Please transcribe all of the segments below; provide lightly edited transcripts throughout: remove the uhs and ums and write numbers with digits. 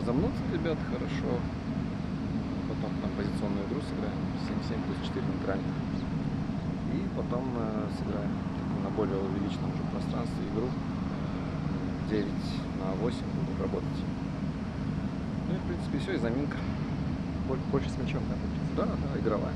разомнуться, ребят, хорошо. Потом там позиционную игру сыграем, 7-7 плюс 4 нейтральных. И потом сыграем на более увеличенном уже пространстве игру 9 на 8 будем работать. Ну и в принципе все, и заминка. Больше с мячом, да? Да, да, игровая.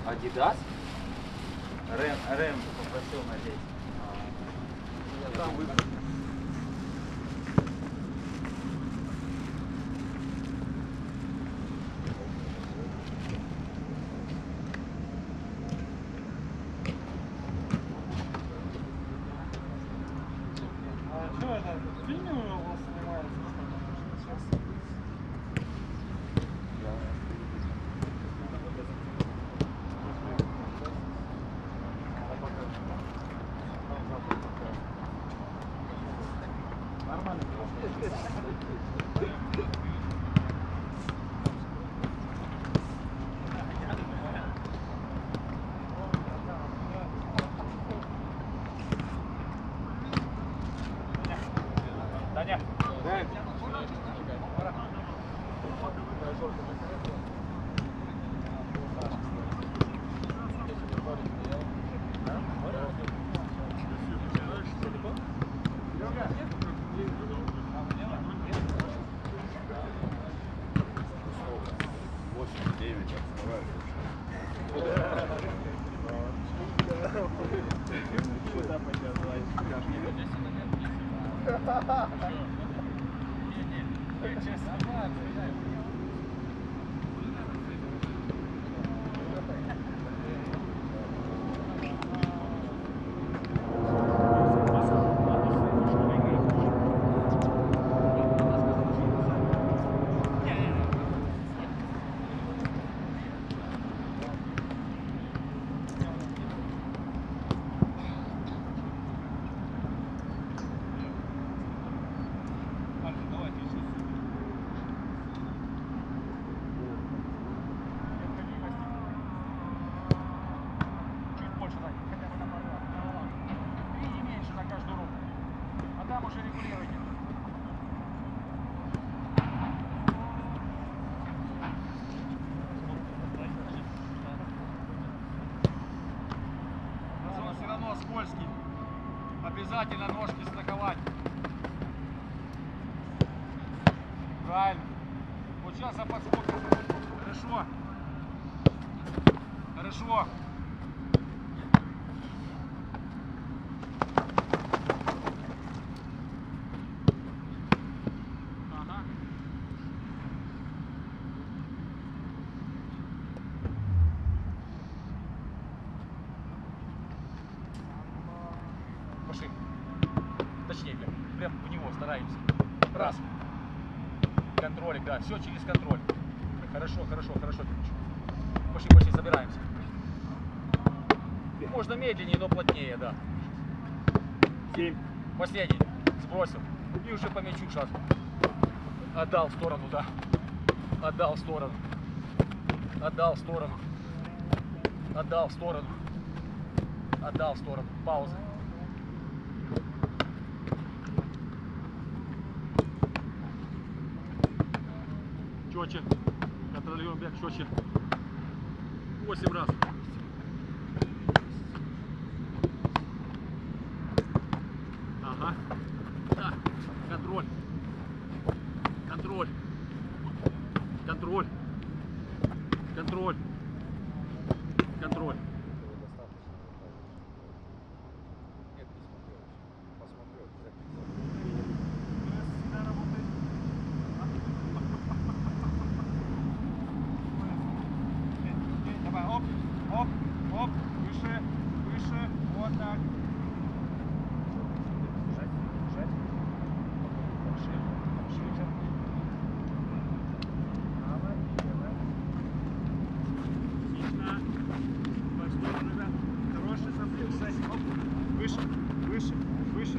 Адидас? Рэм попросил надеть. Там выбор. Что это? В фильме у вас снимается? Даня. Скользкий. Обязательно ножки страховать. Правильно. Вот сейчас за подскок. Хорошо. Хорошо. Ага. Пошли. Точнее, прям в него стараемся. Раз. Контролик, да. Все через контроль. Хорошо, хорошо, хорошо. Пошли, пошли, собираемся. Можно медленнее, но плотнее, да. 7. Последний. Сбросил. И уже по мячу сейчас. Отдал в сторону, да. Отдал в сторону. Отдал в сторону. Отдал в сторону. Отдал в сторону. Пауза. Четче. Контролируем бег четче. 8 раз. Ага. Да. Контроль. контроль. Контроль. Нет, не смотрел еще. Посмотрел, обязательно. Давай, оп, оп, оп, выше, выше, вот так. Держать, держать. Шире, шире. Право, лево. Отлично. По сторону, ребят. Хороший заплыв, кстати. Оп, выше, выше, выше.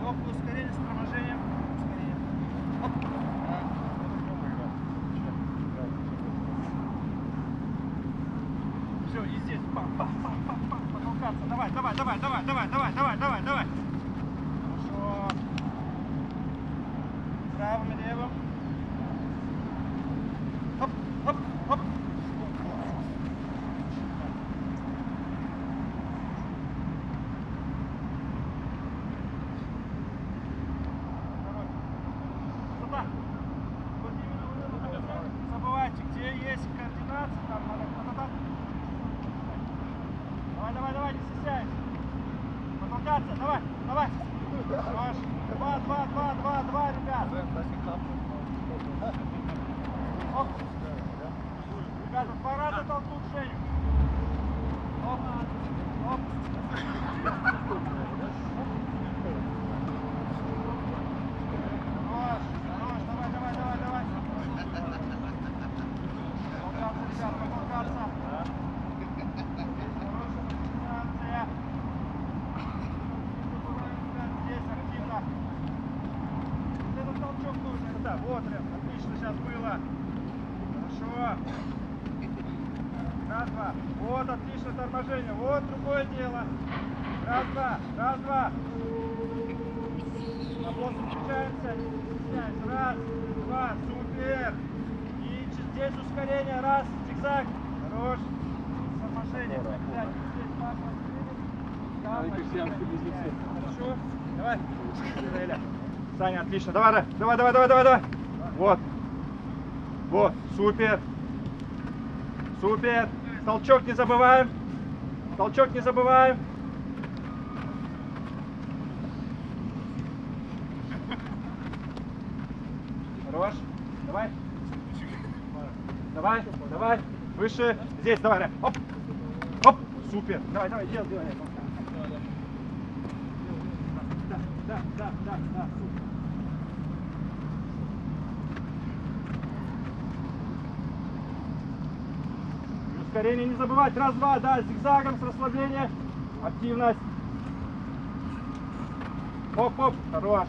Легкое ускорение с торможением. Ускорение. Оп. Все, и здесь. Пам-пам-пам-пам-пам. Потолкаться. Давай, давай, давай, давай, давай, давай, давай, давай, давай. Хорошо. Правым и левым. Оп, оп, оп. Сюда. Вот именно не забывайте, где есть координация, там надо потом. Давай, давай, давай, не стесняйся. Потолкаться, давай, давай. Хорош. Два, ребят. Оп. Ребята, 2 раза толкнут Женю. Оп, оп. Хорош, хорош, давай, давай, давай, давай. Потолкаться, ребят, потолкаться. Хорошая координация. Здесь активно. Вот этот толчок нужен. Да, вот, Рэм, отлично сейчас было. Хорошо. Раз, два. Вот, отлично торможение. Вот другое дело. Раз, два. Раз, два. На блок включаемся. Не стесняемся. Раз, два. Супер. И здесь ускорение. Раз. Зигзаг. Хорош. Торможение. Здесь папа. Хорошо. Давай. Саня, отлично. Давай, давай, давай, давай, давай, давай. Вот. Вот. Супер. Супер. Толчок не забываем. Толчок не забываем. Хорош. Давай. Давай, давай. Выше. Здесь, давай, Рэм. Оп. Оп. Супер. Давай, давай, делай. Да, супер. Ускорение не забывать. Раз, два, да, зигзагом с расслабления. Активность. Оп, оп, хорош.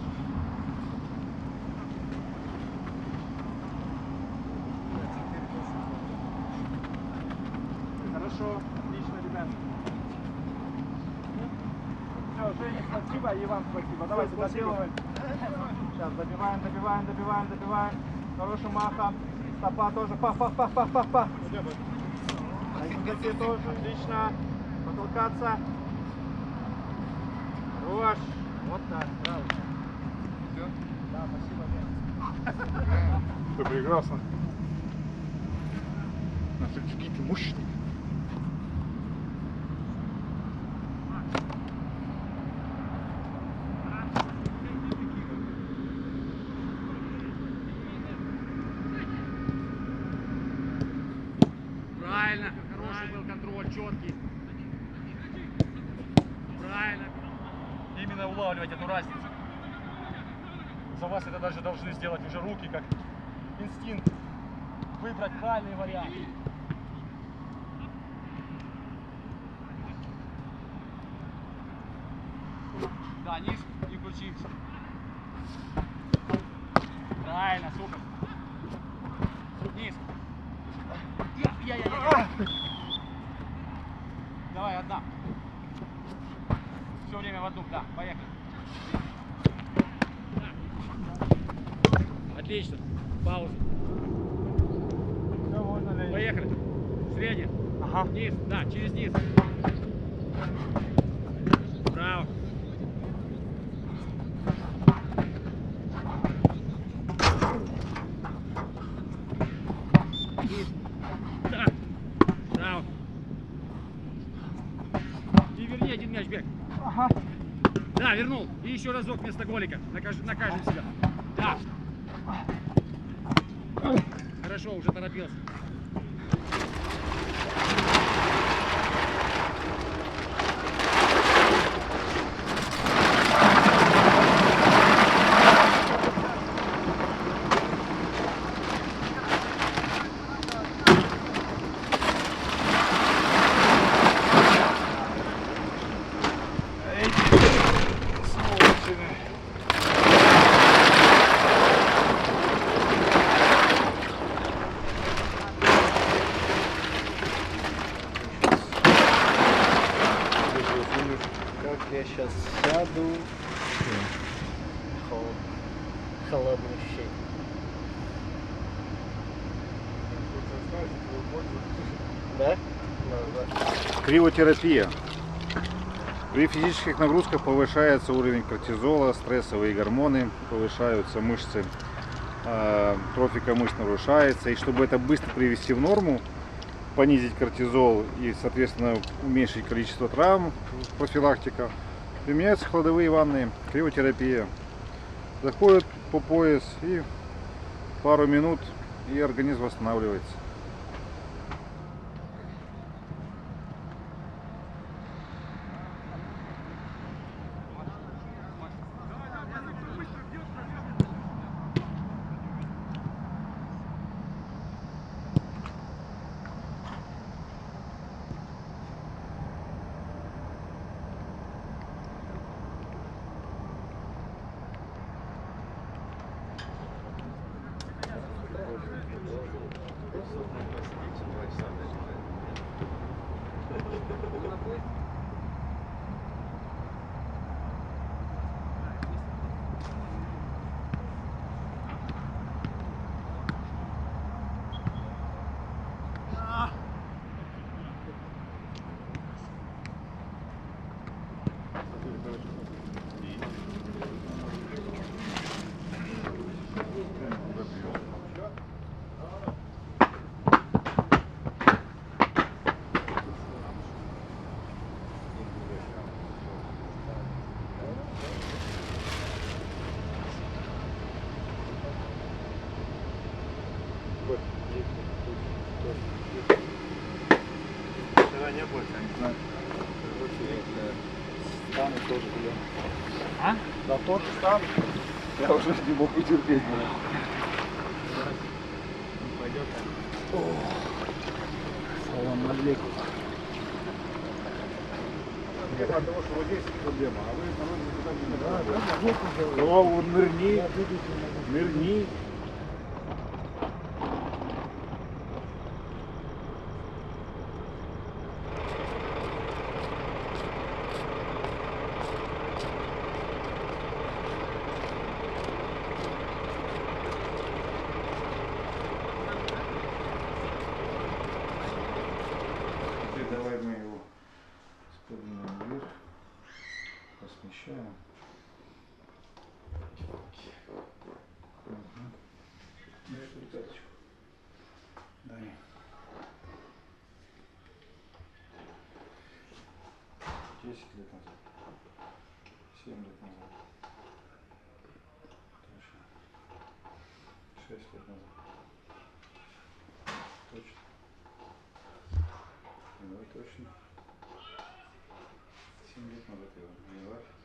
Хорошо, отлично, ребят. Все, Женя, спасибо, и вам спасибо. Давайте доделываем. Сейчас добиваем. Хорошим махом. Стопа тоже. Па. На языке тоже. Отлично. Потолкаться. Хорош. Вот так. Браво. Все? Да, спасибо. Это прекрасно. Какие ты мощный. Правильно. Хороший был контроль, четкий. Правильно. Именно улавливать эту разницу. За вас это даже должны сделать уже руки, как инстинкт. Выбрать правильный вариант. Да, низ и включимся. Правильно, супер. Низ. Давай, одна. Все время в одну, да, поехали. Отлично. Пауза. Все, можно ли? Поехали. Средняя. Ага. Низ, да, через низ. Право. Верни один мяч, Бег. Да, вернул. И еще разок вместо голика. Накажем себя. Да. Хорошо, уже торопился. Как я сейчас сяду. Холодный щей. Да? Криотерапия. При физических нагрузках повышается уровень кортизола, стрессовые гормоны, повышаются мышцы, трофика мышц нарушается. И чтобы это быстро привести в норму, понизить кортизол и, соответственно, уменьшить количество травм, профилактика, применяются холодовые ванны, криотерапия. Заходят по пояс и пару минут, и организм восстанавливается. Вчера не было, я не знаю. Стану тоже, блин. А? Да тоже стану. Я уже не мог утерпеть, блин. Пойдет. Салам алейкум. Проблема от того, что вот здесь проблема, а вы на никуда не Да, О, нырни, нырни. Давай мы его поднимем вверх, посмещаем. Дай. 10 лет назад, 7 лет назад, точно, 6 лет назад, точно, давай точно, 7 лет назад его надевали.